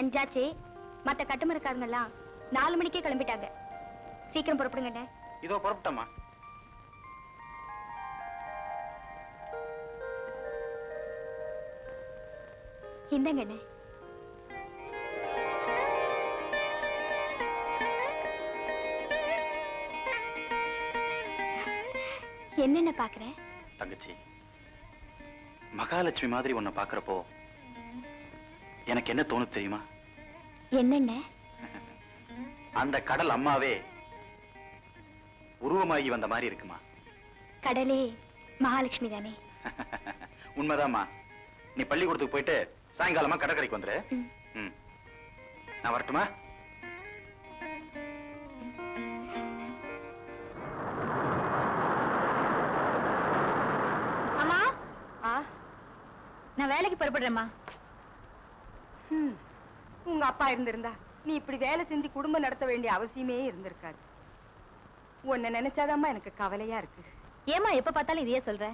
5 மத்த கட்டுமரக்காரங்க எல்லாம் 4 மணிக்கே கிளம்பிட்டாங்க. சீக்கிரம் புறப்படுங்க. இதோ புறப்பட்டமா. இந்தங்க. என்னென்ன பாக்குறேன்? தங்கச்சி, மகாலட்சுமி மாதிரி உன்னை பாக்குறப்போ எனக்கு என்ன தோணுது தெரியுமா? என்னென்ன? அந்த கடல் அம்மாவே உருவமாகி வந்த மாதிரி இருக்குமா? கடலே மகாலட்சுமி தானே? உண்மைதாம்மா. நீ பள்ளிக்கூடத்துக்கு போயிட்டு சாயங்காலமா கடற்கரைக்கு வந்துரு. நான் வரட்டுமா? அம்மா, நான் வேலைக்கு புறப்படுறேம்மா. உங்க அப்பா இருந்திருந்தா நீ இப்படி வேலை செஞ்சு குடும்பம் நடத்த வேண்டிய அவசியமே இருந்திருக்காது. உன்னை நினைச்சாதாம்மா எனக்கு கவலையா இருக்கு. ஏமா எப்ப பார்த்தாலும் இதையே சொல்ற?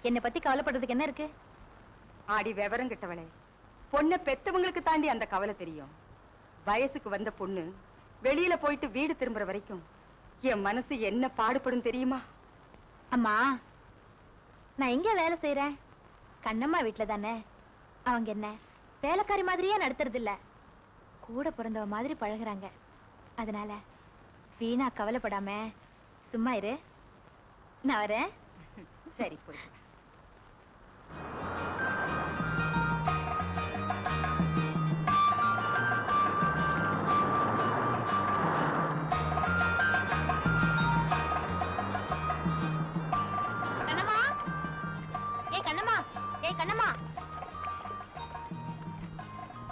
என்னை பத்தி கவலைப்படுறதுக்கு என்ன இருக்கு? ஆடி விவரம் கிட்டவளே, பொண்ணை பெத்தவங்களுக்கு தாண்டி அந்த கவலை தெரியும். வயசுக்கு வந்த பொண்ணு வெளியில போயிட்டு வீடு திரும்புற வரைக்கும் என் மனசு என்ன பாடுபடும் தெரியுமா? அம்மா, நான் எங்க வேலை செய்யறேன்? கண்ணம்மா வீட்டுல தானே. அவங்க என்ன வேலைக்காரி மாதிரியே நடத்துறது இல்ல, கூட பிறந்தவ மாதிரி பழகுறாங்க. அதனால வீணா கவலைப்படாம சும்மா இரு. நான் வரேன். சரி, போய்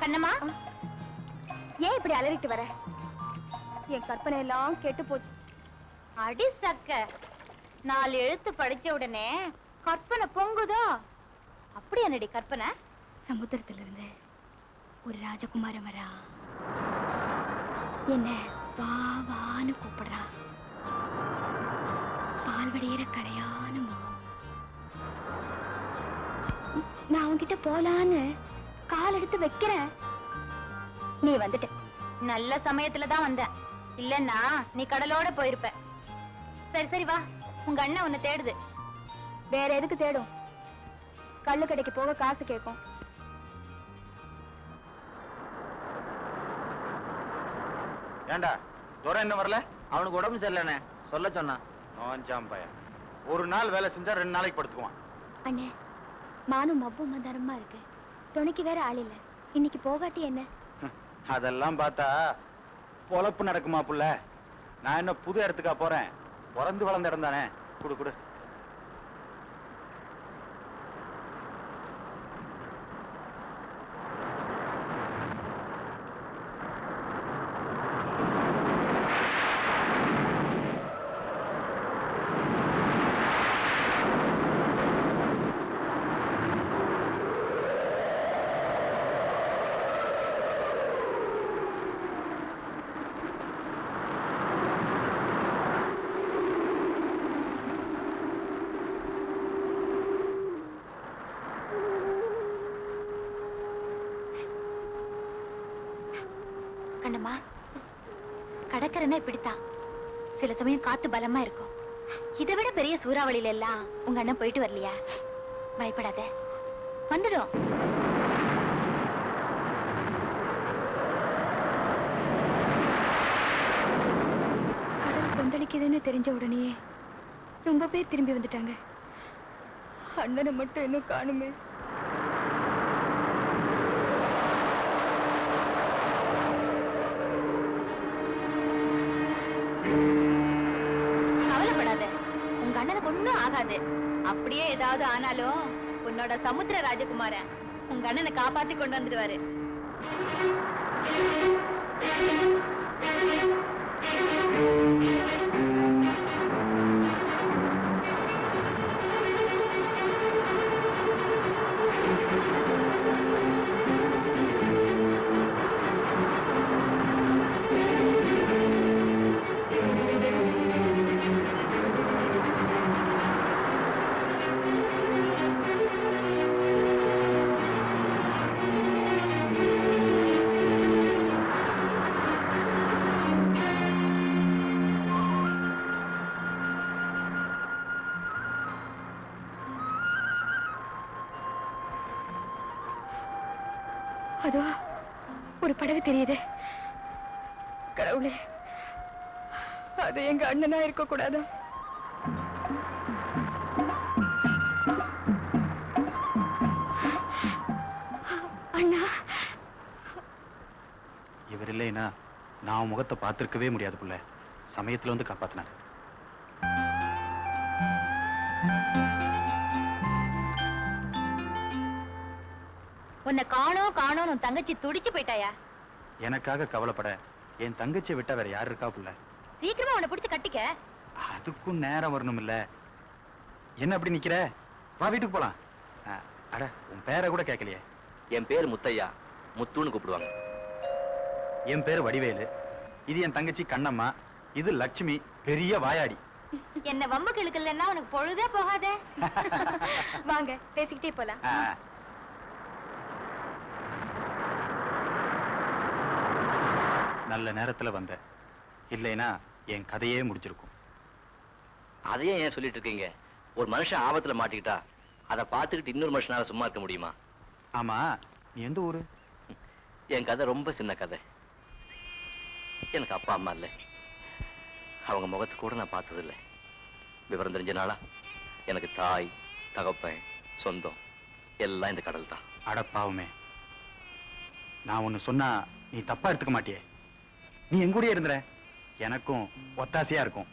கண்ணம்மா, ஏன் இப்படி அலறிட்டு வர? என் கற்பனை எல்லாம் கெட்டு போச்சு. அடி சக்க, 4 எழுத்து படிச்ச உடனே கற்பனை பொங்குதோ? அப்படி என்னடி கற்பனை? சமுத்திரத்திலிருந்து ஒரு ராஜகுமாரன் வரா, என்ன வாவான்னு கூப்பிடுறா. பால்வடியிற கரையான முகம். நான் அவன்கிட்ட போலான்னு கால் எடுத்து வைக்கிறேன். நீ வந்துட்ட. நல்ல சமயத்துலதான் வந்த, இல்லன்னா நீ கடலோட போயிருப்ப. சரி சரி வா, உங்க அண்ணன் உன்னை தேடுது. வேற எதுக்கு தேடும்? கள்ளு கடைக்கு போக காசு கேட்கும். ஏண்டா துரை என்ன வரல? அவனுக்கு உடம்பு சரியில்லைண்ணே, சொல்ல சொன்னான். நோஞ்சாம் பையன். ஒரு நாள் வேலை செஞ்சா 2 நாளைக்கு படுத்துக்குவான். அண்ணே, மானும் மப்பும் மந்தாரமா இருக்கு. துணைக்கு வேற ஆள் இல்ல. இன்னைக்கு போகாட்டி என்ன? அதெல்லாம் பார்த்தா பொழப்பு நடக்குமா புள்ள? நான் என்ன புது இடத்துக்கா போறேன்? பிறந்து வளர்ந்த இடம் தானே. குடு குடு. கண்ணம்மா, கடற்கரைன்னா இப்படித்தான். சில சமயம் காத்து பலமா இருக்கும். இதை விட பெரிய சூறாவளியில எல்லாம் உங்க அண்ணன் போயிட்டு வரலையா? பயப்படாத, வந்துடும். கடல் கொந்தளிக்குதுன்னு தெரிஞ்ச உடனே ரொம்ப பேர் திரும்பி வந்துட்டாங்க. அண்ணனை மட்டும் இன்னும் காணுமே. கவலைப்படாத, உங்க அண்ணனுக்கு ஒண்ணும் ஆகாது. அப்படியே ஏதாவது ஆனாலும் உன்னோட சமுத்திர ராஜகுமாரன் உங்க அண்ணனை காப்பாத்தி கொண்டு வந்துடுவாரு. அதோ ஒரு படகு தெரியுது. கடவுளே, அது எங்க அண்ணனா இருக்க கூடாதா? அண்ணா, இவர் இல்லைன்னா நான் முகத்தை பார்த்திருக்கவே முடியாது புள்ள. சமயத்துல வந்து காப்பாத்தினாரு. உன்னை காணோம் காணோம் உன் தங்கச்சி துடிச்சு போயிட்டாயா? எனக்காக கவலைப்பட என் தங்கச்சியை விட்டா வேற யார் இருக்கா புள்ள? சீக்கிரமா உன்னை பிடிச்சு கட்டிக்க. அதுக்கும் நேரம் வரணும் இல்ல? என்ன அப்படி நிக்கிற? வா வீட்டுக்கு போலாம். அட, உன் பேரை கூட கேட்கலையே. என் பேர் முத்தையா, முத்துன்னு கூப்பிடுவாங்க. என் பேரு வடிவேலு. இது என் தங்கச்சி கண்ணம்மா. இது லட்சுமி, பெரிய வாயாடி. என்ன வம்பு கிழக்கலன்னா உனக்கு பொழுதே போகாதே. வாங்க பேசிக்கிட்டே போலாம். நல்ல நேரத்துல வந்த, இல்லைனா என் கதையே முடிச்சிருக்கும். அதையே ஏன் சொல்லிட்டு இருக்கீங்க? ஒரு மனுஷன் ஆபத்துல மாட்டிக்கிட்டா அதை பார்த்துக்கிட்டு இன்னொரு மனுஷனால சும்மா இருக்க முடியுமா? ஆமா, நீ எந்த ஊரு? என் கதை ரொம்ப சின்ன கதை. எனக்கு அப்பா அம்மா இல்லை. அவங்க முகத்து கூட நான் பார்த்ததில்லை. விவரம் தெரிஞ்ச நாளா எனக்கு தாய், தகப்பன், சொந்தம் எல்லாம் இந்த கடல் தான். அடப்பாவுமே, நான் ஒண்ணு சொன்னா நீ தப்பா எடுத்துக்க மாட்டியே? நீ எங்கூடயே இருந்துற, எனக்கும் ஒத்தாசையா இருக்கும்.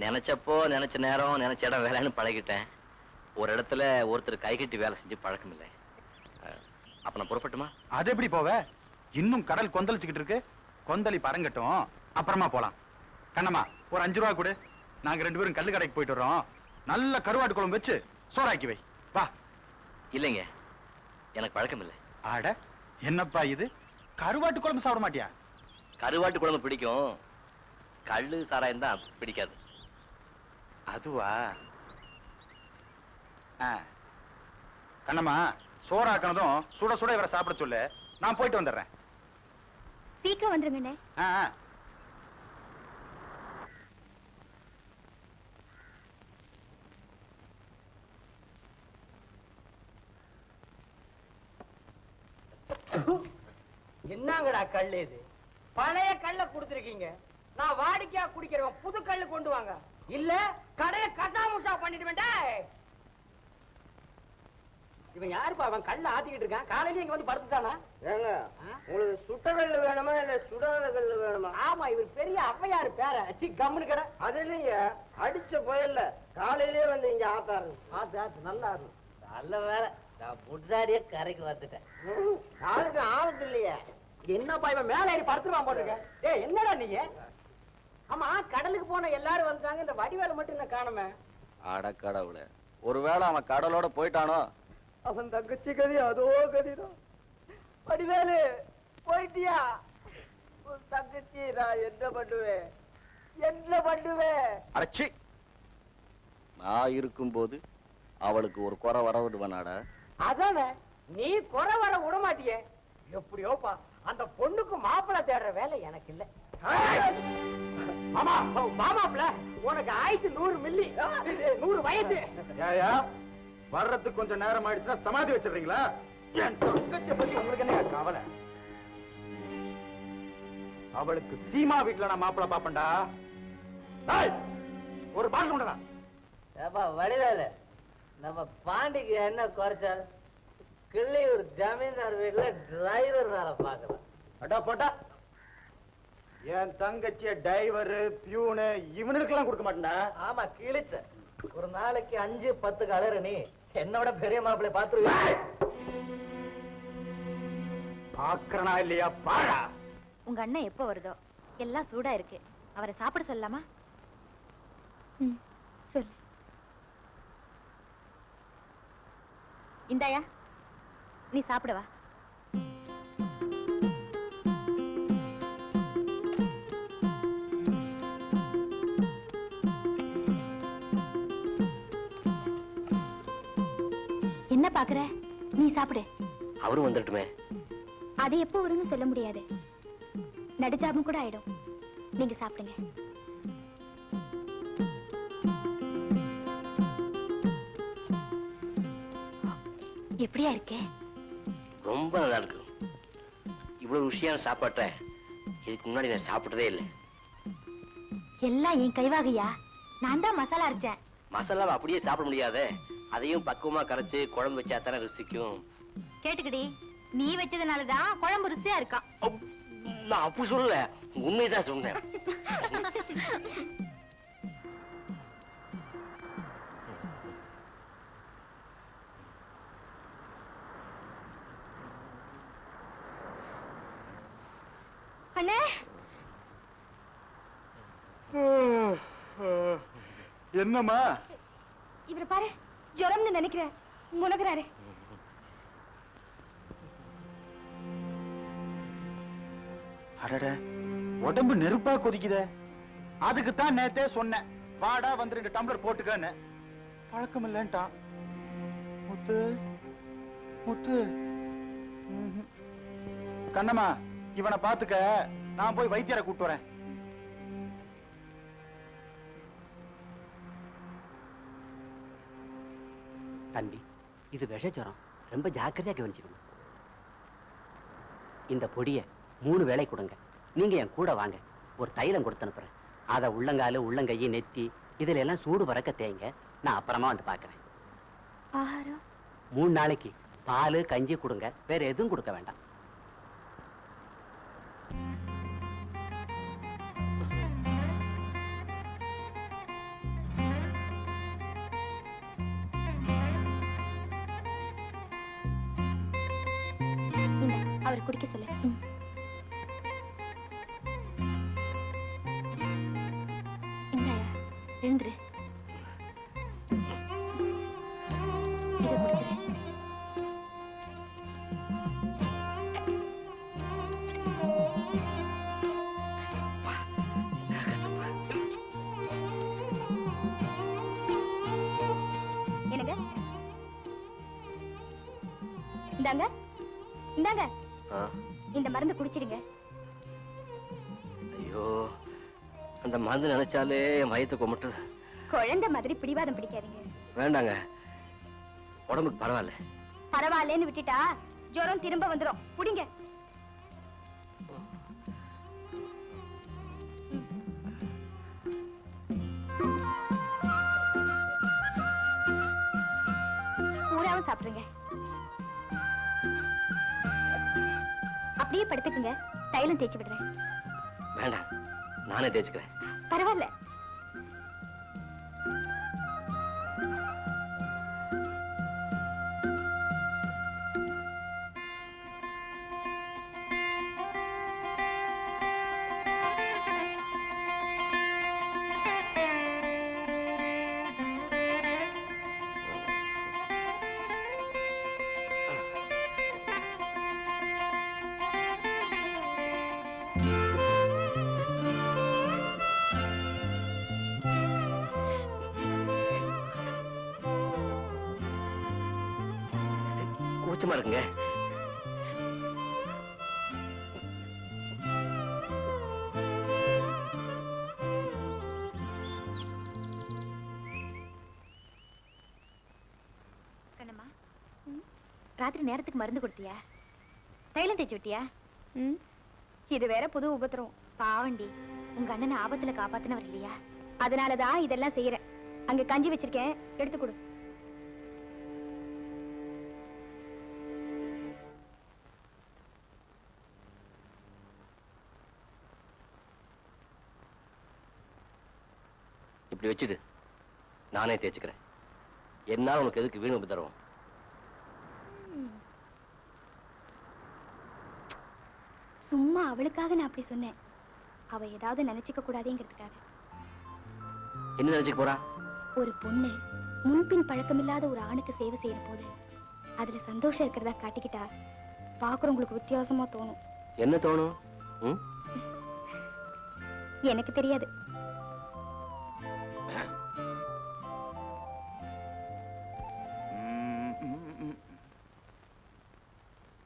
நினைச்சப்போ நினைச்ச நேரம் நினைச்ச இடம் வேலைன்னு பழகிட்டேன். ஒரு இடத்துல ஒருத்தர் கை கட்டி வேலை செஞ்சு பழக்கம் இல்லை. அப்ப நான் புறப்பட்டுமா? அது எப்படி போவ? இன்னும் கடல் கொந்தளிச்சுக்கிட்டு இருக்கு. கொந்தளி பறங்கட்டும், அப்புறமா போலாம். கண்ணம்மா, ஒரு 5 ரூபா கொடு. நாங்க 2 பேரும் கல்லு கடைக்கு போயிட்டு வர்றோம். நல்ல கருவாட்டு குழம்பு வச்சு சோறாக்கி வை. வா. இல்லைங்க, எனக்கு பழக்கம் இல்லை. ஆட, என்னப்பா இது? கருவாட்டு குழம்பு சாப்பிட மாட்டியா? கருவாட்டு குழம்பு பிடிக்கும், கள்ளு சாராயம் தான் பிடிக்காது. அதுவா? கண்ணம்மா, சோறாக்கனதும் சுட சுட இவரை சாப்பிட சொல்லு. நான் போயிட்டு வந்துடுறேன். சீக்கிரம் வந்துருங்கண்ணே. என்னங்கடா கல்லு இது? பழைய கல்ல குடுத்திருக்கீங்க. நான் வாடிக்கையா குடிக்கிறவன் புது கல்லு கொண்டு வாங்க. இல்ல கடைய கசாமுசா பண்ணிடுவேன்டா. இவன் யாருப்பா? அவன் கல்ல ஆத்திக்கிட்டு இருக்கான். காலையில இங்க வந்து படுத்துட்டானா? ஏங்க, உங்களுக்கு சுட்ட கல்லு வேணுமா இல்ல சுடாத கல்லு வேணுமா? ஆமா, இவர் பெரிய ஔவையாரு பேர. கம்முனு கடை. அது இல்லைங்க, அடிச்ச புயல்ல காலையிலே வந்து இங்க ஆத்தாரு. ஆத்து நல்லா இருக்கும். நல்ல வேற, நான் முட்டாடியே கரைக்கு வந்துட்டேன். யாருக்கு ஆபத்து இல்லையே. என்னப்பா இவன் மேல ஏறி படுத்துருவான் போட்டுருக்க. ஏய், என்னடா நீங்க? ஆமா, கடலுக்கு போன எல்லாரும் வந்துட்டாங்க. இந்த வடிவேலை மட்டும் என்ன காணுமே? அடக்கடவுளே, ஒருவேளை அவன் கடலோட போயிட்டானோ? அவன் தங்கச்சி கதி அதோ கதிதான். வடிவேலு போயிட்டியா? உன் தங்கச்சி நான் என்ன பண்ணுவேன்? என்ன பண்ணுவேன்? அடச்சி, நான் இருக்கும்போது அவளுக்கு ஒரு குறை வர விடுவானாடா? அதானே, நீ குறை வர விட மாட்டியே. எப்படியோப்பா, அந்த பொண்ணுக்கு மாப்பிள்ளை தேடுற வேலை எனக்கு இல்ல. மாமாப்ல உனக்கு ஆயிடுச்சு 100 மில்லி, 100 வயசு. ஏயா, வர்றதுக்கு கொஞ்சம் நேரம் ஆயிடுச்சுன்னா சமாதி வச்சிடுறீங்களா? என் தங்கச்சியை பத்தி உங்களுக்கு என்ன கவலை? அவளுக்கு சீமா வீட்டுல நான் மாப்பிள்ள பாப்பண்டா. ஒரு பால் கொண்டா. ஏப்பா வடிவேலு, நம்ம பாண்டிக்கு என்ன குறைச்சால்? கிள்ளியூர் ஜமீன்தார் வீட்டுல டிரைவர் வேலை பார்க்கலாம். அடா போட்டா, என் தங்கச்சிய டிரைவரு, பியூனு இவனுக்கெல்லாம் கொடுக்க மாட்டேன்டா. ஆமா, கிழிச்ச ஒரு நாளைக்கு 5-10 கலரு. நீ என்னோட பெரிய மாப்பிள்ளை பாத்துருவ. பாக்குறனா இல்லையா பாடா. உங்க அண்ணன் எப்போ வருதோ எல்லாம் சூடா இருக்கு. அவரை சாப்பிட சொல்லலாமா? சொல்லு. இந்தாயா, நீ சாப்பிடவா. என்ன பாக்குற? நீ சாப்பிடு. அவரும் வந்துட்டுமே. அது எப்போ வரும்னு சொல்ல முடியாது. நடுஜாபம் கூட ஆயிடும். நீங்க சாப்பிடுங்க. எப்படியா இருக்கு? ரொம்ப நல்லா இருக்கு. இவ்வளவு ருசியான சாப்பாட்டை இதுக்கு முன்னாடி நான் சாப்பிட்டதே இல்லை. எல்லாம் என் கைவாகையா, நான் தான் மசாலா அரைச்சேன். மசாலாவை அப்படியே சாப்பிட முடியாதே, அதையும் பக்குவமா கரைச்சு குழம்பு வச்சா தானே ருசிக்கும். கேட்டுக்கடி, நீ வச்சதுனாலதான் குழம்பு ருசியா இருக்கான். நான் அப்படி சொல்லல, உண்மைதான் சொன்னேன். அண்ணே, என்னம்மா? இவரை பாரு, ஜுரம்னு நினைக்கிறேன், முனகுறாரு. அடட, உடம்பு நெருப்பா கொதிக்குதே. அதுக்குத்தான் நேத்தே சொன்னேன், வாடா வந்து 2 டம்ளர் போட்டுக்கன்னு. பழக்கம் இல்லன்ட்டான். முத்து முத்து. கண்ணம்மா, இவனை பாத்துக்க, நான் போய் வைத்தியரை கூட்டு வரேன். தம்பி, இது விஷஜுரம், ரொம்ப ஜாக்கிரதையா கவனிச்சுக்கணும். இந்த பொடியை 3 வேளை கொடுங்க. நீங்க என் கூட வாங்க, ஒரு தைலம் கொடுத்து அனுப்புறேன். அதை உள்ளங்காலு, உள்ளங்கையை, நெத்தி இதுல எல்லாம் சூடு வரக்க தேங்க. நான் அப்புறமா வந்து பாக்குறேன். ஆகாரம் 3 நாளைக்கு பால் கஞ்சி கொடுங்க, வேற எதுவும் கொடுக்க வேண்டாம். அவர் குடிக்க சொல்லு. எழுந்துரு. இதை குடிச்சிரு. என்னங்க? இந்தாங்க, இந்தாங்க, இந்த மருந்து குடிச்சிடுங்க. ஐயோ, அந்த மருந்து நினைச்சாலே மயத்தை கொமட்டுது. குழந்தை மாதிரி பிடிவாதம் பிடிக்காதீங்க. வேண்டாங்க, உடம்புக்கு பரவாயில்ல. பரவாயில்லன்னு விட்டுட்டா ஜுரம் திரும்ப வந்துடும். குடிங்க. பூராவும் சாப்பிடுங்க. அப்படியே படுத்துக்குங்க, தைலம் தேய்ச்சி விடுறேன். வேண்டாம், நானே தேய்ச்சுக்கிறேன். பரவாயில்ல. கூச்சமா இருக்குங்க. கண்ணம்மா, ராத்திரி நேரத்துக்கு மருந்து கொடுத்தியா? தைலம் தேய்ச்சி விட்டியா? இது வேற புது உபத்திரம். பாவண்டி, உங்க அண்ணனை ஆபத்துல காப்பாத்தினவர் இல்லையா? அதனாலதான் இதெல்லாம் செய்யறேன். அங்க கஞ்சி வச்சிருக்கேன், எடுத்து கொடு. இப்படி வச்சுடு, நானே தேய்ச்சுக்கிறேன். என்னால உனக்கு எதுக்கு வீண் உபத்திரவம்? சும்மா அவளுக்காக நான் அப்படி சொன்னேன். அவ ஏதாவது நினைச்சுக்க கூடாதுங்கிறதுக்காக. என்ன நினைச்சுக்க போறா? ஒரு பொண்ணு முன்பின் பழக்கமில்லாத ஒரு ஆணுக்கு சேவை செய்யற போது அதுல சந்தோஷம் இருக்கிறதா காட்டிக்கிட்டா பாக்குறவங்களுக்கு வித்தியாசமா தோணும். என்ன தோணும்? எனக்கு தெரியாது.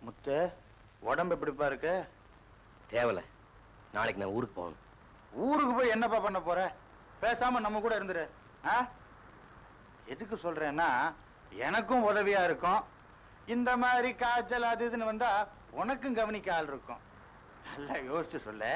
முத்து, உடம்பு எப்படிப்பா இருக்கு? தேவல, நாளைக்கு நான் ஊருக்கு போகணும். ஊருக்கு போய் என்னப்பா பண்ண போற? பேசாம நம்ம கூட இருந்துரு. எதுக்கு சொல்றேன்னா, எனக்கும் உதவியா இருக்கும், இந்த மாதிரி காய்ச்சல் அது இதுன்னு வந்தா உனக்கும் கவனிக்க ஆள் இருக்கும். நல்லா யோசிச்சு சொல்ல.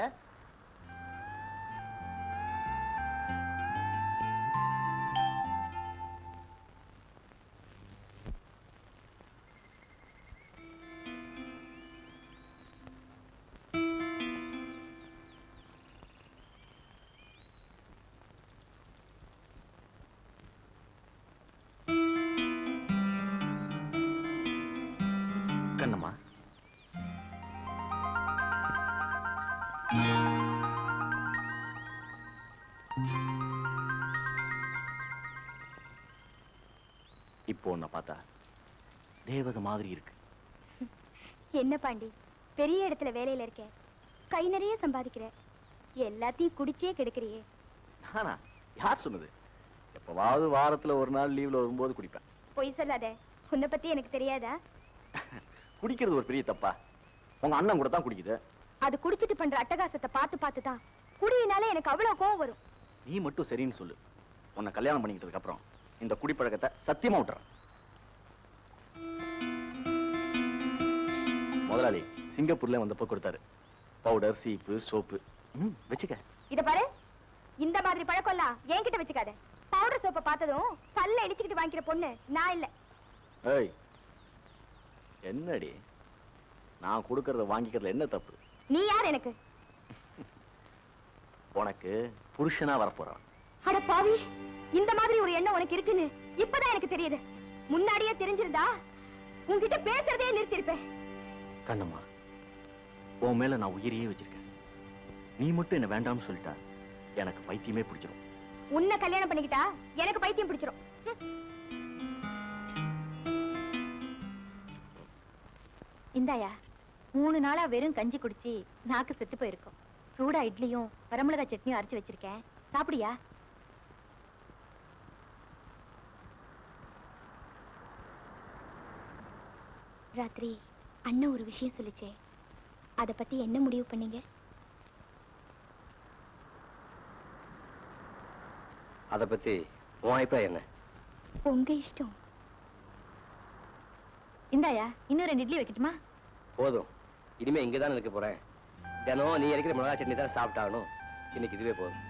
கண்ணம்மா, இப்போ உன்னை பார்த்தா தேவதை மாதிரி இருக்கு. என்ன பாண்டி, பெரிய இடத்துல வேலையில இருக்க, கை நிறைய சம்பாதிக்கிற, எல்லாத்தையும் குடிச்சே கெடுக்கிறியே. நானா? யார் சொன்னது? எப்பவாவது வாரத்துல ஒரு நாள் லீவ்ல வரும்போது குடிப்பேன். பொய் சொல்லாத, உன்னை பத்தி எனக்கு தெரியாதா? குடிக்கிறது ஒரு பெரிய தப்பா? உங்க அண்ணன் கூட தான் குடிக்குது. அது குடிச்சிட்டு பண்ற அட்டகாசத்தை பார்த்து தான் குடியினால எனக்கு அவ்வளவு கோவம் வரும். நீ மட்டும் சரின்னு சொல்லு, உன்னை கல்யாணம் பண்ணிக்கிட்டதுக்கு அப்புறம் இந்த குடிப்பழக்கத்தை சத்தியமா விட்டுறேன். முதலாளி சிங்கப்பூர்ல வந்தப்போ கொடுத்தாரு பவுடர், சீப்பு, சோப்பு. வச்சுக்க. இத பாரு, இந்த மாதிரி பழக்கம் எல்லாம் என்கிட்ட வச்சுக்காத. பவுடர் சோப்பை பார்த்ததும் பல்ல இடிச்சுக்கிட்டு வாங்கிக்கிற பொண்ணு நான் இல்ல. ஏய், என்னடி நான் கொடுக்கறத வாங்கிக்கிறதுல என்ன தப்பு? நீ யார் எனக்கு? உனக்கு புருஷனா வரப்போறான். அட பாவி, இந்த மாதிரி ஒரு எண்ணம் உனக்கு இருக்குன்னு இப்பதான் எனக்கு தெரியுது. முன்னாடியே தெரிஞ்சிருந்தா உன்கிட்ட பேசுறதே நிறுத்திருப்பேன். கண்ணம்மா, உன் மேல நான் உயிரையே வச்சிருக்கேன். நீ மட்டும் என்ன வேண்டாம்னு சொல்லிட்டா எனக்கு பைத்தியமே பிடிச்சிடும். உன்னை கல்யாணம் பண்ணிக்கிட்டா எனக்கு பைத்தியம் பிடிச்சிடும். இந்தாயா, 3 நாளா வெறும் கஞ்சி குடிச்சு நாக்கு செத்து போயிருக்கும். சூடா இட்லியும் வரமிளகா சட்னியும் அரைச்சு வச்சிருக்கேன், சாப்பிடியா? ராத்திரி அண்ணன் ஒரு விஷயம் சொல்லிச்சே, அத பத்தி என்ன முடிவு பண்ணீங்க? அத பத்தி உன் அபிப்பிராயம் என்ன? உங்க இஷ்டம். இந்தாயா, இன்னும் 2 இட்லி வைக்கட்டுமா? போதும், இனிமே இங்கதான் இருக்க போறேன். தினம் நீ இருக்கிற மிளகா சட்னி தான் சாப்பிட்டாகணும். இன்னைக்கு இதுவே போதும்.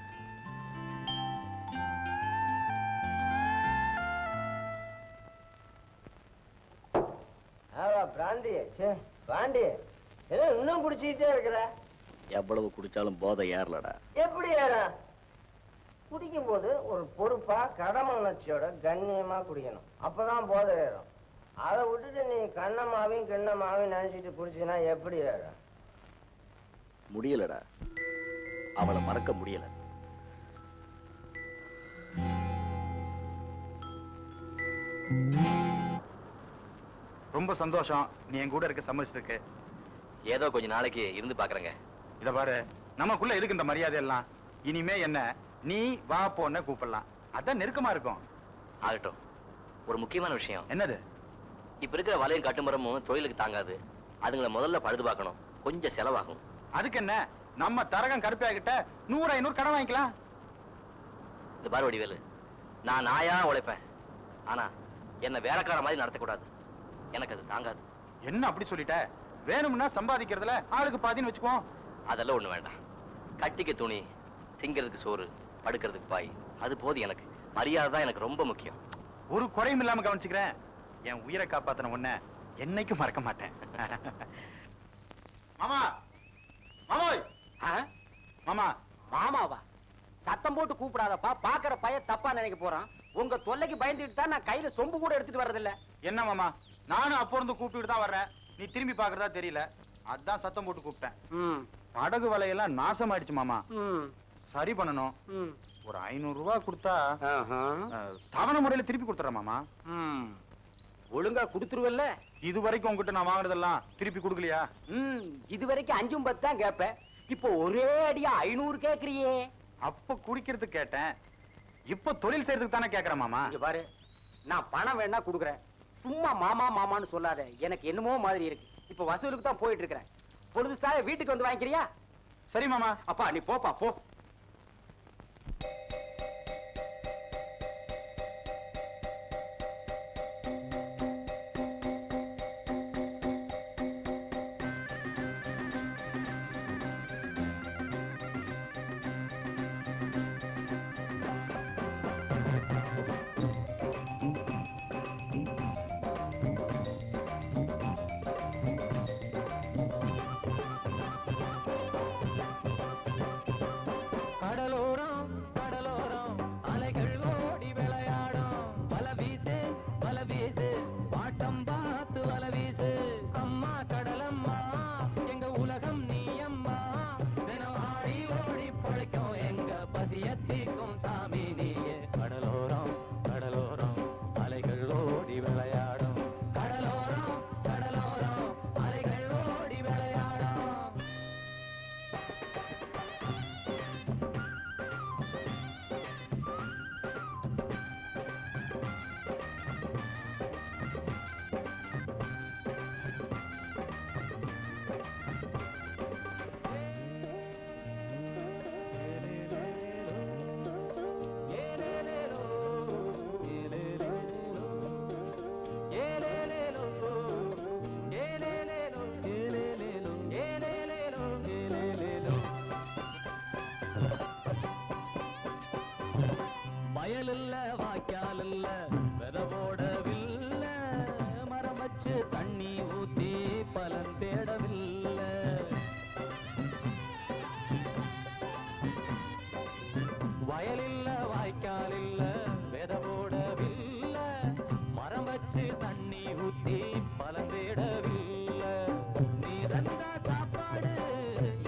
பிராண்டி பிராண்டி என்ன இன்னும் குடிச்சுக்கிட்டே இருக்கிற? எவ்வளவு குடிச்சாலும் போதை ஏறலடா. எப்படி ஏற? குடிக்கும் போது ஒரு பொறுப்பா கடமை உணர்ச்சியோட கண்ணியமா குடிக்கணும், அப்பதான் போதை ஏறும். அதை விட்டுட்டு நீ கண்ணமாவையும் கிண்ணமாவையும் நினைச்சிட்டு குடிச்சுன்னா எப்படி ஏறும்? முடியலடா, அவளை மறக்க முடியல. ரொம்ப சந்தோஷம் நீ என் கூட இருக்க சம்மதிச்சதுக்கு. ஏதோ கொஞ்ச நாளைக்கு இருந்து பாக்குறேங்க. இத பாரு, நமக்குள்ள எதுக்கு இந்த மரியாதை எல்லாம்? இனிமே என்ன நீ வா போன்னு கூப்பிடலாம், அதான் நெருக்கமா இருக்கும். ஆகட்டும். ஒரு முக்கியமான விஷயம். என்னது? இப்ப இருக்கிற வலையும் கட்டுமரமும் தொழிலுக்கு தாங்காது. அதுங்களை முதல்ல பழுது பார்க்கணும், கொஞ்சம் செலவாகும். அதுக்கு என்ன, நம்ம தரகம் கருப்பையா கிட்ட 100-500 கடன் வாங்கிக்கலாம். இந்த பாரு வடிவேலு, நான் நாயா உழைப்பேன், ஆனா என்ன வேலைக்கார மாதிரி நடத்தக்கூடாது. எனக்கு அது தாங்காது. என்ன அப்படி சொல்லிட்ட? வேணும்னா சம்பாதிக்கிறதுல ஆளுக்கு பாதின்னு வச்சுக்குவோம். அதெல்லாம் ஒண்ணு வேண்டாம். கட்டிக்க துணி, திங்கிறதுக்கு சோறு, படுக்கிறதுக்கு பாய், அது போது. எனக்கு மரியாதை தான் எனக்கு ரொம்ப முக்கியம். ஒரு குறையும் இல்லாம கவனிச்சுக்கிறேன். என் உயிரை காப்பாத்தின உன்னை என்னைக்கும் மறக்க மாட்டேன். மாமா, மாமோய், மாமா. மாமாவா? சத்தம் போட்டு கூப்பிடாதப்பா, பாக்குற பையன் தப்பா நினைக்க போறான். உங்க தொல்லைக்கு பயந்துட்டு தான் நான் கையில சொம்பு கூட எடுத்துட்டு வர்றதில்ல. என்ன மாமா, நானும் அப்போ இருந்து கூப்பிட்டு தான் வர்றேன், நீ திரும்பி பாக்குறதா தெரியல, அதான் சத்தம் போட்டு கூப்பிட்டேன். படகு வலையெல்லாம் நாசம் ஆயிடுச்சு மாமா, சரி பண்ணணும். ஒரு 500 ரூபாய் கொடுத்தா தவணை முறையில திருப்பி கொடுத்துறேன் மாமா. ஒழுங்கா குடுத்துருவல்ல? இது வரைக்கும் உங்ககிட்ட நான் வாங்குனதெல்லாம் திருப்பி கொடுக்கலையா? இது வரைக்கும் 5-10 தான் கேப்ப, இப்போ ஒரே அடியா 500 கேக்குறியே. அப்ப குடிக்கிறதுக்கு கேட்டேன், இப்ப தொழில் செய்யறதுக்கு தானே கேக்குறேன் மாமா. இங்க பாரு, நான் பணம் வேணா குடுக்குறேன், சும்மா மாமா மாமான்னு சொல்லாத. எனக்கு என்னமோ மாதிரி இருக்கு. இப்ப வசூலுக்கு தான் போயிட்டு இருக்கிறேன். பொழுது சாய வீட்டுக்கு வந்து வாங்கிக்கிறியா? சரி மாமா. அப்பா நீ போப்பா போ. பசியத்திக்கும் சாமி நீயே கடலோரம் கடலோரம் அலைகள் ஓடி விளையாடும் கடலோரம் கடலோரம் அலைகள் ஓடி விளையாடும் வயலில்ல வாய்க்காலில்ல வெத போடவில்ல மரம் வச்சு தண்ணி ஊத்தி பலன் தேடவில்ல வயலில்ல வாய்க்காலில்ல வெத போடவில்ல மரம் வச்சு தண்ணி ஊத்தி பலன் தேடவில்ல நீ தந்தா சாப்பாடு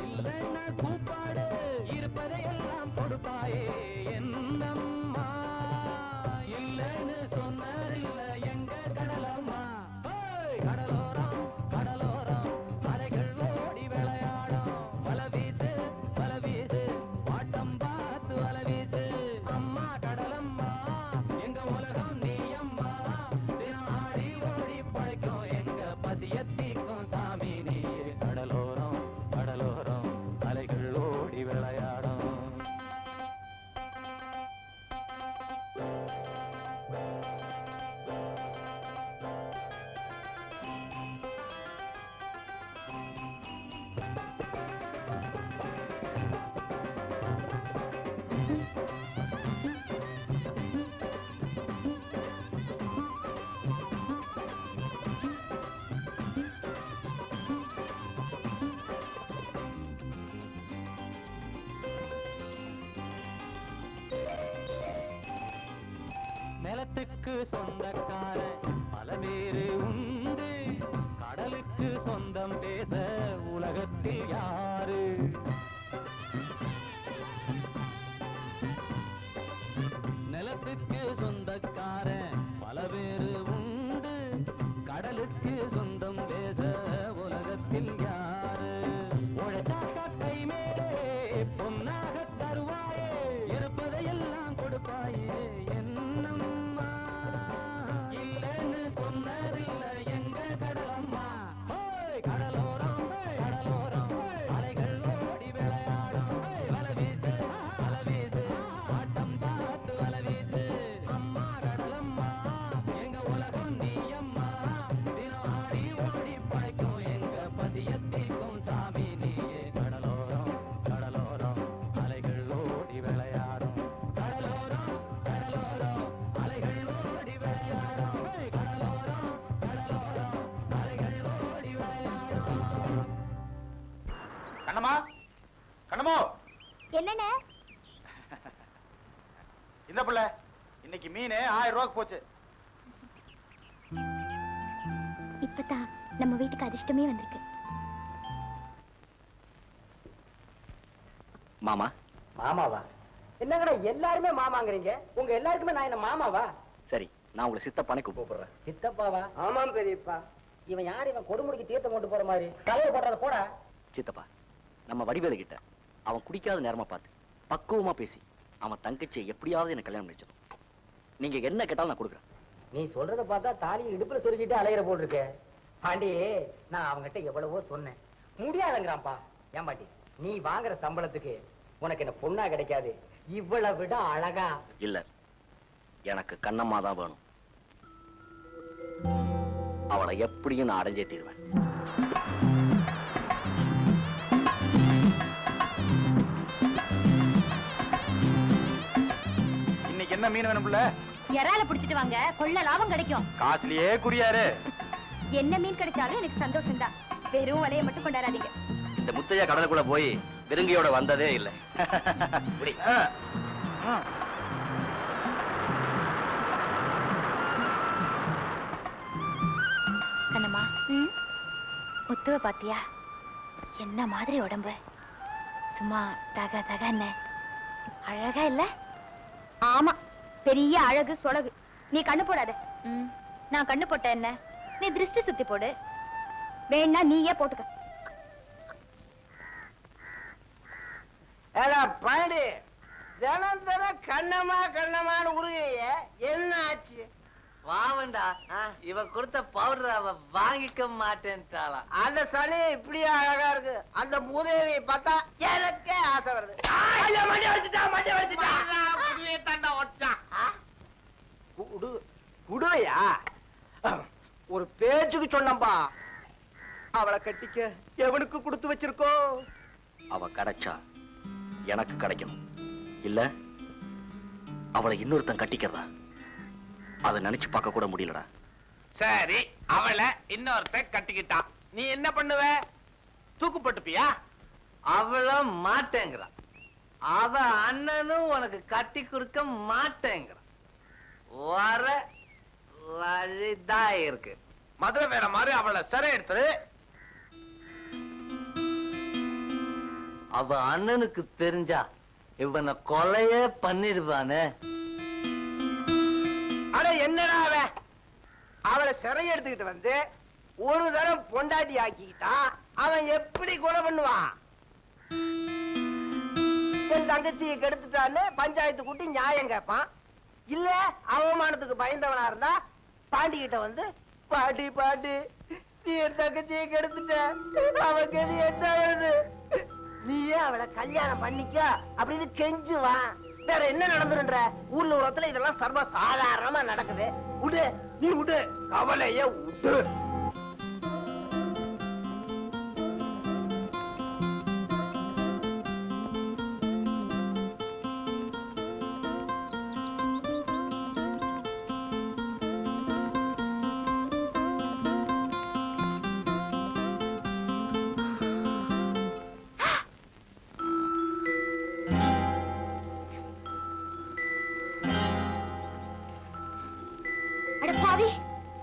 இல்லைன்னா கூப்பாடு இருப்பதையெல்லாம் கொடுப்பாயே என்னம்மா இல்லைன்னு சொன்னதில்ல எங்க கடலம்மா கடலோரம் கடலோரம் அலைகள் ஓடி விளையாடும் வல வீசு வாட்டம் பார்த்து வல வீசு அம்மா கடலம்மா எங்க உலகம் நீ அம்மா தினம் ஆடி ஓடி பழைக்கும் எங்க பசியத்திக்கும் சாமி நீயே கடலோரம் கடலோரம் அலைகள் ஓடி விளையாடும் நிலத்துக்கு சொந்தக்காரன் பல பேரு உண்டு கடலுக்கு சொந்தம் பேச உலகத்தில் யாரு நிலத்துக்கு சொந்தக்காரன் பல பேரு உண்டு கடலுக்கு சொந்தம் பேச உலகத்தில் யாரு உழைச்சாக்கா கை மேலே பொன்னாக தருவாயே இருப்பதையெல்லாம் கொடுப்பாயே என்னம்மா இல்லைன்னு சொன்னதில்ல எங்க கடலம்மா கடலோரம் கடலோரம் அலைகள் ஓடி விளையாடும் வல வீசு ஆட்டம் பார்த்து வல வீசு அம்மா கடலம்மா எங்க உலகம் நீ அம்மா தினம் ஆடி ஓடி பழைக்கும் எங்க பசியத்திக்கும் சாமி நீயே கடலோரம் கடலோரம் அலைகள் ஓடி விளையாடும் கடலோரம் கடலோரம் அலைகள் ஓடி விளையாடும் கடலோரம் கடலோரம் அலைகள் ஓடி விளையாடும் கண்ணம்மா கண்ணமோ என்னண்ணே இந்த பிள்ளை இன்னைக்கு மீன் 1000 ரூபாய்க்கு போச்சு. இப்பதான் நம்ம வீட்டுக்கு அதிர்ஷ்டமே வந்திருக்கு. மாமா மாமாவா? என்னங்கடா எல்லாருமே மாமாங்கிறீங்க? உங்க எல்லாருக்குமே நான் என்ன மாமாவா? சரி, நான் உங்களை சித்தப்பானே கூப்பிடுறேன். சித்தப்பாவா? ஆமாம் பெரியப்பா. இவன் யார்? இவன் கொடுமுடிக்கு தீர்த்தம் கொண்டு போற மாதிரி தலையை போடுறத போடா. சித்தப்பா, நம்ம வடிவேலு கிட்ட அவன் குடிக்காத நேரமா பார்த்து பக்குவமா பேசி அவன் தங்கச்சியை எப்படியாவது எனக்கு கல்யாணம் பண்ணிச்சிடும். நீங்க என்ன கேட்டாலும் நான் கொடுக்குறேன். நீ சொல்றத பார்த்தா தாலியை இடுப்புல சொருகிட்டு அலையிற போல் இருக்க. பாண்டி, நான் அவங்ககிட்ட எவ்வளவோ சொன்னேன், முடியாதுங்கிறான்ப்பா. ஏன் பாட்டி, நீ வாங்குற சம்பளத்துக்கு உனக்கு என்ன பொண்ணா கிடைக்காது, இவ்வளவு விட அழகா. இல்ல, எனக்கு கண்ணம்மா தான் வேணும். அவளை எப்படியும் நான் அடைஞ்சே தீர்வேன். இன்னைக்கு என்ன மீன் வேணும் புள்ள? இறால புடிச்சிட்டு வாங்க, கொள்ள லாபம் கிடைக்கும். காசுலயே குறியாரு. என்ன மீன் கிடைச்சாலும் எனக்கு சந்தோஷம் தான். வெறும் வலையை மட்டும் கொண்டாடாதீங்க. இந்த முத்தையா கடலுக்குள்ள போய் விருங்கியோட வந்ததே இல்லை. கண்ணம்மா, முத்துவ பாத்தியா? என்ன மாதிரி உடம்பு, சும்மா தக தகன்னு அழகா இல்ல? ஆமா, பெரிய அழகு சொலகு. நீ கண்ணு போடாத. நான் கண்ணு போட்ட என்ன, நீ திருஷ்டி சுத்தி போடு. வேணா நீயே போட்டுக்க. பாண்டி தினம் தினம் கண்ணமான்னு உருகைய என்ன ஆச்சு? வாவண்டா, இவ கொடுத்த பவுடர் அவ வாங்கிக்க மாட்டேன்ட்டாளா. அந்த சனி இப்படியே அழகா இருக்கு, அந்த மூதேவியை பார்த்தா எனக்கே ஆசை வருது. குடுவையா? ஒரு பேச்சுக்கு சொன்னப்பா, அவளை கட்டிக்க எவனுக்கு கொடுத்து வச்சிருக்கோ? அவ கிடைச்சா எனக்கு கிடைக்கணும், இல்ல அவளை இன்னொருத்தன் கட்டிக்கிறதா அதை நினைச்சு பார்க்க கூட முடியலடா. சரி, அவளை இன்னொருத்த கட்டிக்கிட்டான், நீ என்ன பண்ணுவ? தூக்கு போட்டுப்பியா? அவள மாட்டேங்கிறா. அவ அண்ணனும் உனக்கு கட்டி கொடுக்க மாட்டேங்கிறான். வர வழிதான் இருக்கு. மதுரை வேற மாதிரி அவளை சிறை எடுத்துரு. அவ அண்ணனுக்கு தெரிஞ்சா இவனை கொலையே பண்ணிடுவானே. அட என்னடா அவன் அவளை சிறை எடுத்துக்கிட்டு வந்து ஒரு தரம் பொண்டாட்டி ஆக்கிக்கிட்டா அவன் எப்படி கொலை பண்ணுவான்? என் தங்கச்சியை கெடுத்துட்டான்னு பஞ்சாயத்து கூட்டி நியாயம் கேட்பான். இல்ல அவமானத்துக்கு பயந்தவனா இருந்தா பாண்டிகிட்ட வந்து, பாட்டி பாட்டி நீ என் தங்கச்சியை கெடுத்துட்ட, அவன் கதி என்ன ஆகுது, நீயே அவளை கல்யாணம் பண்ணிக்க அப்படின்னு கெஞ்சுவான். வேற என்ன நடந்துருன்ற? ஊர்ல உலகத்துல இதெல்லாம் சர்வ சாதாரணமா நடக்குது. விடு, நீ விடு, கவலைய விடு.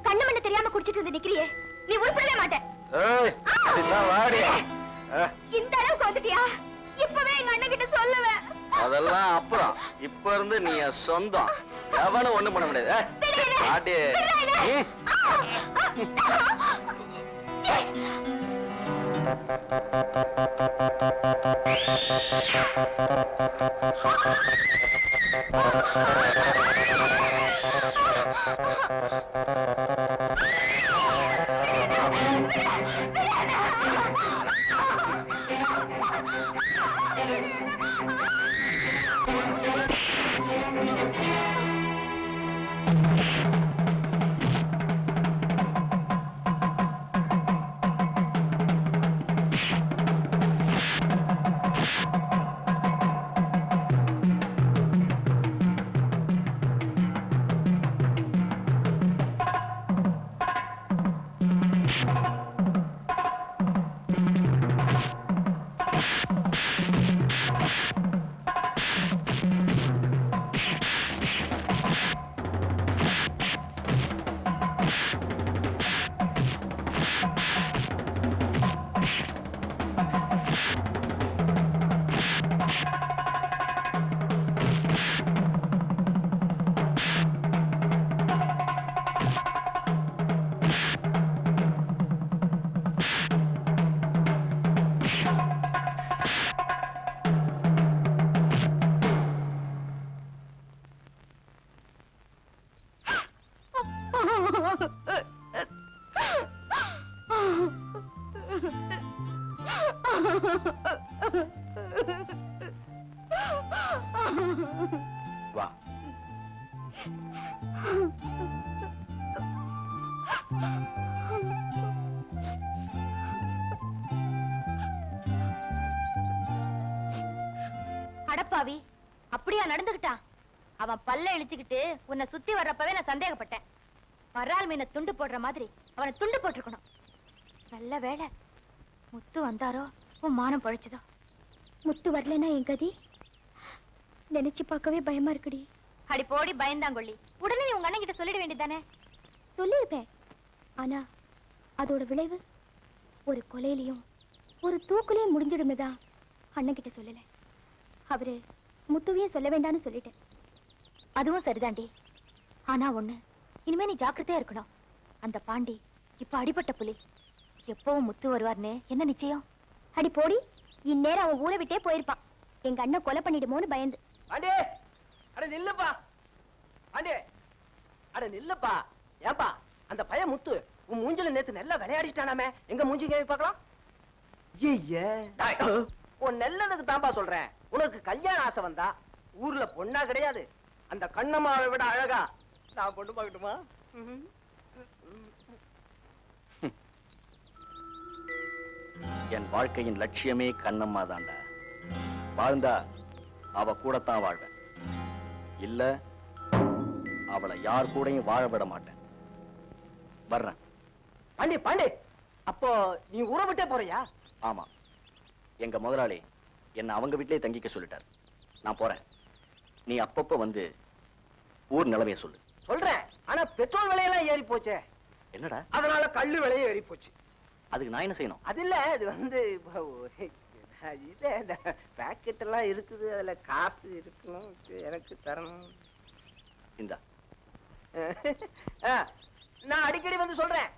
கண்ணு மண்ணு தெரியாம குடிச்சிட்டு வந்து நிக்கிறியே, நீ உருப்படவே மாட்ட. இந்த அளவுக்கு வந்துட்டியா? இப்பவே எங்க அண்ணன் கிட்ட சொல்லுவேன். அதெல்லாம் அப்புறம், இப்ப இருந்து நீ என் சொந்தம், எவனும் ஒண்ணும் பண்ண முடியாது. வா. அடப்பாவி, அப்படியா நடந்துகிட்டான்? அவன் பல்ல இழிச்சுக்கிட்டு உன்னை சுத்தி வர்றப்பவே நான் சந்தேகப்பட்டேன். மறால் மீனை துண்டு போடுற மாதிரி அவனை துண்டு போட்டிருக்கணும். நல்ல வேளை முத்து வந்தாரோ, உன் மானம் பழிச்சதோ. முத்து வரலன்னா என் கதி நினைச்சு பார்க்கவே பயமா இருக்குடி. அடி போடி பயந்தாங்கொள்ளி, உடனே நீ உங்க அண்ணன் கிட்ட சொல்லிட வேண்டியதானே? சொல்லிருப்பேன், ஆனா அதோட விளைவு ஒரு கொலையிலையும் ஒரு தூக்குலையும் முடிஞ்சிடும்னுதான் அண்ணன் கிட்ட சொல்லல. அவரு முத்துவையும் சொல்ல வேண்டாம்னு சொல்லிட்டேன். அதுவும் சரிதாண்டி. ஆனா ஒண்ணு, இனிமே நீ ஜாக்கிரதையா இருக்கணும். அந்த பாண்டி இப்ப அடிபட்ட புலி. எப்பவும் முத்து வருவார்னு என்ன நிச்சயம்? அடி போடி, இந்நேரம் அவன் ஊரை விட்டே போயிருப்பான். எங்க அண்ணன் கொலை பண்ணிடுமோன்னு பயந்து. பாண்டி, அட நில்லுப்பா. பாண்டி, அட நில்லுப்பா. ஏப்பா, அந்த பையன் முத்து உன் மூஞ்சில நேத்து நல்லா விளையாடிட்டானாமே, எங்க மூஞ்சி கேவி பார்க்கலாம். உன் நல்லதுக்கு தான்ப்பா சொல்றேன். உனக்கு கல்யாண ஆசை வந்தா ஊர்ல பொண்ணா கிடையாது, அந்த கண்ணம்மாவை விட அழகா நான் பொண்ணு பார்க்கட்டுமா? என் வாழ்க்கையின் லட்சியமே கண்ணம்மா தாண்டா. வாழ்ந்தா அவ கூடத்தான் வாழ்வேன், இல்ல அவளை யார் கூடயும் வாழ விட மாட்டேன். வர்றேன். பாண்டி பாண்டி, அப்போ நீ ஊரை விட்டே போறியா? ஆமா, எங்க முதலாளி என்ன அவங்க வீட்டிலே தங்கிக்க சொல்லிட்டார். நான் போறேன். நீ அப்பப்ப வந்து ஊர் நிலவைய சொல்லு. சொல்றேன், ஆனா பெட்ரோல் விலையெல்லாம் ஏறி போச்சே. என்னடா? அதனால கல்லு விலையும் ஏறி போச்சு. அதுக்கு நான் என்ன செய்யணும்? அது இல்ல, அது வந்து இல்ல, இந்த பாக்கெட் எல்லாம் இருக்குது, அதுல காசு இருக்கணும், எனக்கு தரணும். இந்தா. நான் அடிக்கடி வந்து சொல்றேன்.